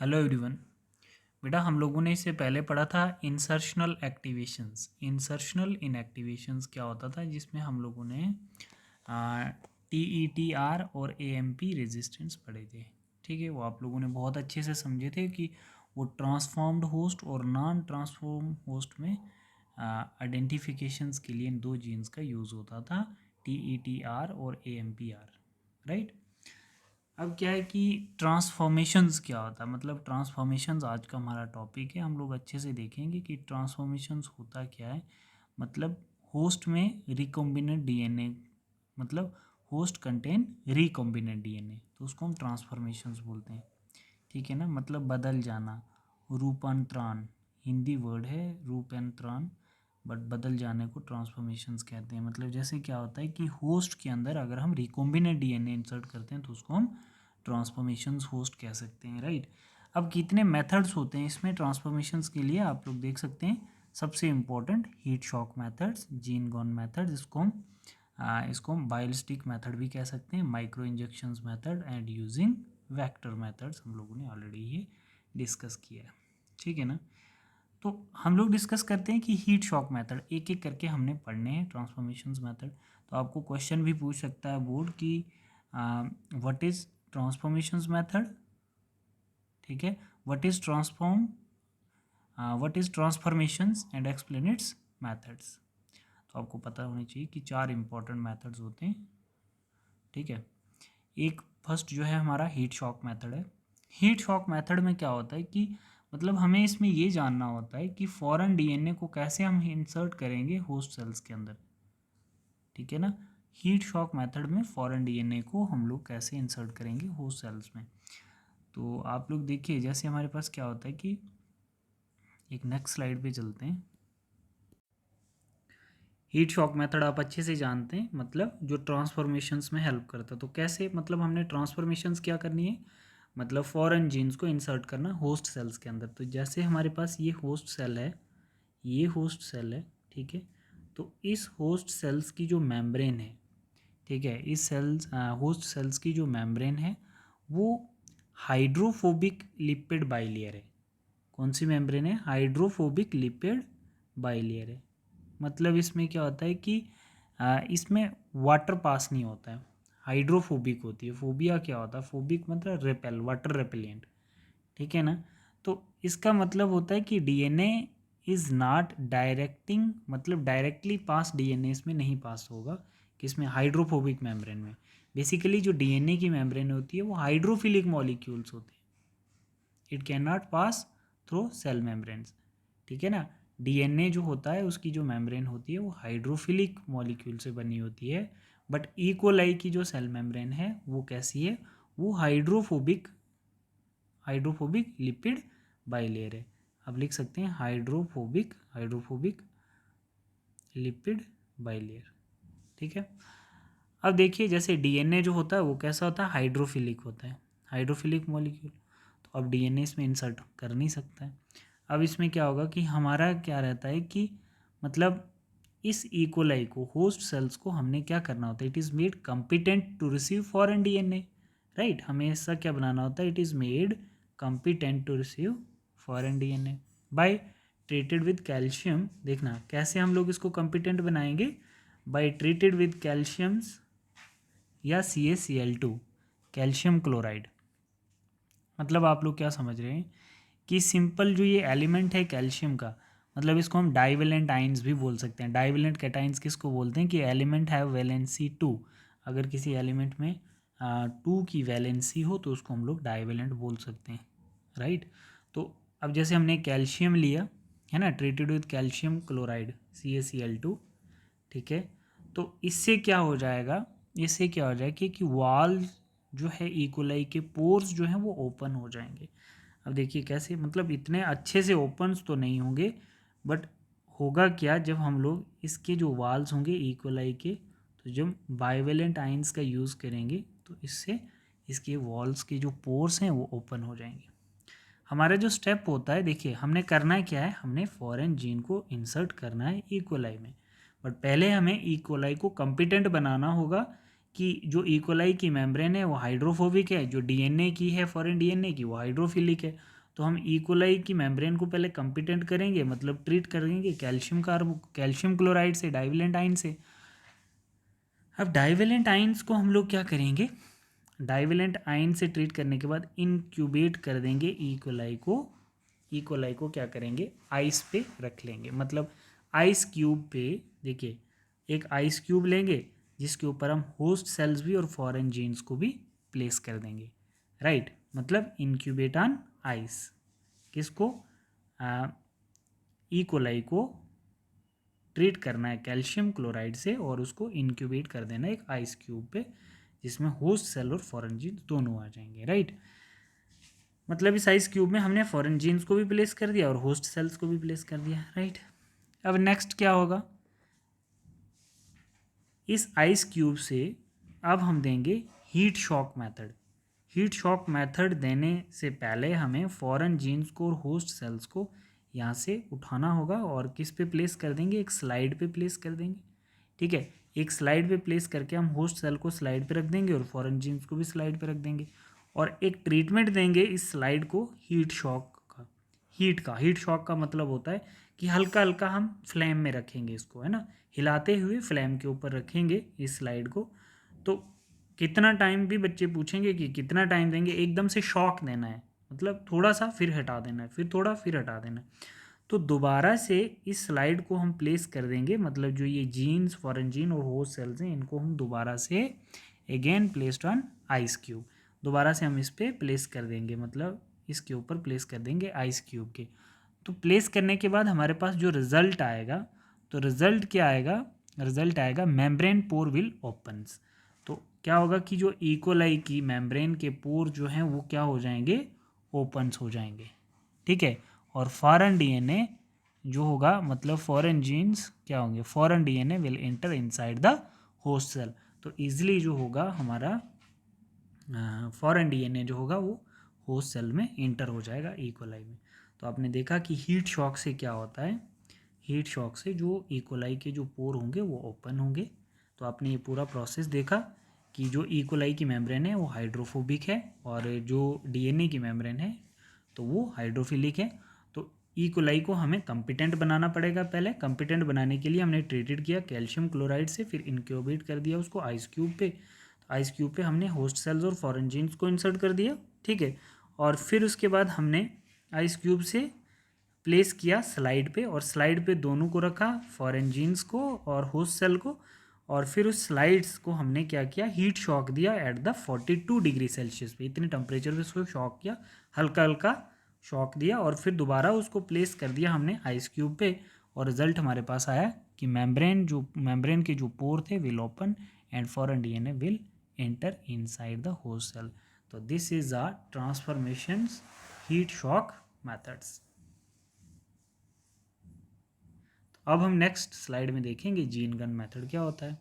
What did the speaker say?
Hello everyone. बेटा हम लोगों ने इससे पहले पढ़ा था इंसर्शनल एक्टिवेशंस। इंसर्शनल इनएक्टिवेशंस क्या होता था, जिसमें हम लोगों ने TETR और AMP रेजिस्टेंस पढ़े थे। ठीक है, वो आप लोगों ने बहुत अच्छे से समझे थे कि वो ट्रांसफॉर्म्ड होस्ट और नॉन ट्रांसफॉर्म होस्ट में आइडेंटिफिकेशंस के लिए इन दो जीन्स का यूज़ होता था, TETR और AMPR। राइट। अब क्या है कि ट्रांसफॉर्मेशंस क्या होता है, मतलब ट्रांसफॉर्मेशंस आज का हमारा टॉपिक है। हम लोग अच्छे से देखेंगे कि ट्रांसफॉर्मेशंस होता क्या है। मतलब होस्ट में रिकॉम्बिनेंट डीएनए, मतलब होस्ट कंटेन रिकॉम्बिनेंट डीएनए, तो उसको हम ट्रांसफॉर्मेशंस बोलते हैं। ठीक है ना, मतलब बदल जाना, रूपांतरण हिंदी वर्ड है, रूपांतरण, बट बदल जाने को ट्रांसफॉर्मेशंस कहते हैं। मतलब जैसे क्या होता है कि होस्ट के अंदर अगर हम रिकॉम्बिनेंट डीएनए इंसर्ट करते हैं तो उसको हम ट्रांसफॉर्मेशंस होस्ट कह सकते हैं। राइट। अब कितने मेथड्स होते हैं इसमें ट्रांसफॉर्मेशंस के लिए, आप लोग देख सकते हैं। सबसे important heat shock methods, gene gone method, इसको हम बायोलिस्टिक मेथड भी कह सकते हैं, micro injections method and using vector methods हम लोगों ने ऑलरेडी ये डिस्कस किया है। ठीक है ना, तो हम लोग डिस्कस करते हैं कि हीट शॉक मेथड एक एक करके हमने पढ़ने हैं ट्रांसफॉर्मेशंस मेथड। तो आपको क्वेश्चन भी पूछ सकता है बोर्ड कि व्हाट इज ट्रांसफॉर्मेशंस मेथड। ठीक है, what is transformations and explain it's methods. तो आपको पता होना चाहिए कि चार इंपॉर्टेंट मेथड्स होते हैं। ठीक है, एक फर्स्ट जो है हमारा हीट शॉक मेथड है। हीट शॉक मेथड में क्या होता है कि मतलब हमें इसमें ये जानना होता है कि फॉरेन डीएनए को कैसे हम इंसर्ट करेंगे होस्ट सेल्स के अंदर। ठीक है ना, हीट शॉक मेथड में फॉरेन डीएनए को हम लोग कैसे इंसर्ट करेंगे होस्ट सेल्स में। तो आप लोग देखिए, जैसे हमारे पास क्या होता है कि एक नेक्स्ट स्लाइड पे चलते हैं। हीट शॉक मेथड आप अच्छे से जानते हैं, मतलब जो ट्रांसफॉर्मेशंस में हेल्प करता है। तो कैसे, मतलब हमने ट्रांसफॉर्मेशंस क्या करनी है, मतलब फॉरेन जीन्स को इंसर्ट करना होस्ट सेल्स के अंदर। तो जैसे हमारे पास ये होस्ट सेल है, ये होस्ट सेल है। ठीक है, तो इस होस्ट सेल्स की जो मेम्ब्रेन है, ठीक है, इस सेल्स होस्ट सेल्स की जो मेम्ब्रेन है वो हाइड्रोफोबिक लिपिड बाइलेयर है। कौन सी मेम्ब्रेन है, हाइड्रोफोबिक लिपिड बाइलेयर है। मतलब इसमें क्या होता है कि इसमें वाटर पास नहीं होता है, हाइड्रोफोबिक होती है। फोबिया क्या होता है, फोबिक मतलब रेपेल, वाटर रेपेलेंट। ठीक है ना, तो इसका मतलब होता है कि डीएनए इज़ नॉट डायरेक्टिंग, मतलब डायरेक्टली पास डीएनए इसमें नहीं पास होगा, किसमें, हाइड्रोफोबिक मेम्ब्रेन में। बेसिकली जो डीएनए की मेम्ब्रेन होती है वो हाइड्रोफिलिक मॉलिक्यूल्स होते हैं, it can not pass through cell membranes. ठीक है ना, डीएनए जो होता है उसकी जो मेम्ब्रेन होती है वो हाइड्रोफिलिक मॉलिक्यूल से बनी होती है, बट इकोलाई की जो सेल मेम्ब्रेन है वो कैसी है, वो हाइड्रोफोबिक लिपिड बाइलेयर है। अब लिख सकते हैं हाइड्रोफोबिक लिपिड बाइलेयर। ठीक है, अब देखिए जैसे डीएनए जो होता है वो कैसा होता है, हाइड्रोफिलिक होता है, हाइड्रोफिलिक मॉलिक्यूल। तो अब डीएनए इसमें इंसर्ट कर नहीं सकता है। अब इसमें क्या होगा कि हमारा क्या रहता है कि मतलब इस इकोलाई को, होस्ट सेल्स को हमने क्या करना होता है, it is made competent to receive foreign DNA. Right, हमें ऐसा क्या बनाना होता है, it is made competent to receive foreign DNA by treated with calcium. देखना कैसे हम लोग इसको कम्पिटेंट बनाएंगे, बाय ट्रीटेड विद कैल्शियम्स या CaCl2, कैल्शियम क्लोराइड। मतलब आप लोग क्या समझ रहे हैं कि सिंपल जो ये एलिमेंट है कैल्शियम का, मतलब इसको हम डाइवेलेंट आइंस भी बोल सकते हैं। डाइवेलेंट कैटाइंस किसको बोलते हैं, कि एलिमेंट है वैलेंसी 2। अगर किसी एलिमेंट में 2 की वैलेंसी हो तो उसको हम लोग डाइवेलेंट बोल सकते हैं। राइट, तो अब जैसे हमने कैल्शियम लिया है ना, treated with calcium chloride CaCl2। ठीक है, तो इससे क्या हो जाएगा, इससे क्या हो जाएगा कि वॉल जो है इकोलाई के पोर्स जो हैं वो ओपन हो जाएंगे। अब देखिए कैसे, मतलब इतने अच्छे से ओपन तो नहीं होंगे, बट होगा क्या, जब हम लोग इसके जो वाल्स होंगे इकोलाई के, तो जब बाइवेलेंट आइंस का यूज़ करेंगे तो इससे इसके वॉल्स के जो पोर्स हैं वो ओपन हो जाएंगे। हमारा जो स्टेप होता है, देखिए हमने करना है क्या है, हमने फॉरेन जीन को इंसर्ट करना है इकोलाई में, बट पहले हमें इकोलाई को कम्पिटेंट बनाना होगा कि जो इकोलाई की मेम्ब्रेन है वो हाइड्रोफोबिक है, जो डीएनए की है फॉरेन डीएनए की वो हाइड्रोफिलिक है। तो हम इकोलाई की मेम्ब्रेन को पहले कंपिटेंट करेंगे, मतलब ट्रीट करेंगे कैल्शियम क्लोराइड से, डाइवेलेंट आयन से। अब डाइवेलेंट आयन्स को हम लोग क्या करेंगे, डाइवेलेंट आयन से ट्रीट करने के बाद इनक्यूबेट कर देंगे इकोलाई को क्या करेंगे, आइस पे रख लेंगे। मतलब आइस क्यूब पे, देखिए एक आइस क्यूब लेंगे जिसके ऊपर हम होस्ट सेल्स भी और फॉरेन जीन्स को भी प्लेस कर देंगे, राइट। मतलब इनक्यूबेट ऑन आइस, किसको, इकोलाई को ट्रीट करना है कैल्शियम क्लोराइड से और उसको इनक्यूबेट कर देना है एक आइस क्यूब पे, जिसमें होस्ट सेल और फॉरेन जीन्स दोनों आ जाएंगे, राइट। मतलब इस आइस क्यूब में हमने फॉरेन जीन्स को भी प्लेस कर दिया और होस्ट सेल्स को भी प्लेस कर दिया, राइट। अब नेक्स्ट क्या होगा, इस आइस क्यूब से अब हम देंगे heat shock method. Heat shock method देने से पहले हमें फॉरेन जीन्स को और होस्ट सेल्स को यहाँ से उठाना होगा और किस पे प्लेस कर देंगे, एक स्लाइड पे प्लेस कर देंगे, ठीक है। एक स्लाइड पे प्लेस करके हम होस्ट सेल को स्लाइड पे रख देंगे और फॉरेन जीन्स को भी स्लाइड पे रख देंगे और एक ट्रीटमेंट देंगे इस स्लाइड को हीट शॉक का। हीट शॉक का मतलब होता है कि हल्का हल्का हम फ्लेम में रखेंगे इसको, है ना, हिलाते हुए फ्लेम के ऊपर रखेंगे इस स्लाइड को। तो कितना टाइम भी बच्चे पूछेंगे कि कितना टाइम देंगे, एकदम से शॉक देना है, मतलब थोड़ा सा फिर हटा देना है, फिर थोड़ा फिर हटा देना है। तो दोबारा से इस स्लाइड को हम प्लेस कर देंगे, मतलब जो ये जीन्स, फॉरेन जीन और होस्ट सेल्स हैं इनको हम दोबारा से again placed on ice cube, दोबारा से हम इस पर प्लेस कर देंगे, मतलब इसके ऊपर प्लेस कर देंगे आइस क्यूब के। तो प्लेस करने के बाद हमारे पास जो रिज़ल्ट आएगा, तो रिज़ल्ट क्या आएगा, रिज़ल्ट आएगा मेम्ब्रेन पोर विल ओपन्स। तो क्या होगा कि जो इकोलाई की मेम्ब्रेन के पोर जो हैं वो क्या हो जाएंगे, ओपन्स हो जाएंगे, ठीक है। और फॉरेन डीएनए जो होगा, मतलब फॉरेन जीन्स क्या होंगे, foreign DNA will enter inside the host cell. तो ईजिली जो होगा हमारा फॉरेन डीएनए जो होगा वो होस्ट सेल में इंटर हो जाएगा इकोलाई में। तो आपने देखा कि हीट शॉक से क्या होता है, हीट शॉक से जो इकोलाई के जो पोर होंगे वो ओपन होंगे। तो आपने ये पूरा प्रोसेस देखा कि जो इकोलाई की मेम्ब्रेन है वो हाइड्रोफोबिक है और जो डीएनए की मेम्ब्रेन है तो वो हाइड्रोफिलिक है। तो इकोलाई को हमें कंपिटेंट बनाना पड़ेगा। पहले कंपिटेंट बनाने के लिए हमने ट्रीटेड किया कैल्शियम क्लोराइड से, फिर इनक्यूबेट कर दिया उसको आइस क्यूब पे। तो आइस क्यूब पे हमने होस्ट सेल्स और फॉरेन जीन्स को इंसर्ट कर दिया, ठीक है। और फिर उसके बाद हमने आइस क्यूब से प्लेस किया स्लाइड पे और स्लाइड पे दोनों को रखा, फॉरेन जीन्स को और होस्ट सेल को। और फिर उस स्लाइड्स को हमने क्या किया, हीट शॉक दिया एट द 42 डिग्री सेल्सियस पे, इतने टेम्परेचर पे उसको शॉक किया, हल्का हल्का शॉक दिया और फिर दोबारा उसको प्लेस कर दिया हमने आइस क्यूब पे। और रिजल्ट हमारे पास आया कि मेम्ब्रेन के जो पोर थे will open and foreign DNA will enter inside the host cell. तो this is a transformations heat shock methods. अब हम नेक्स्ट स्लाइड में देखेंगे जीन गन मेथड क्या होता है।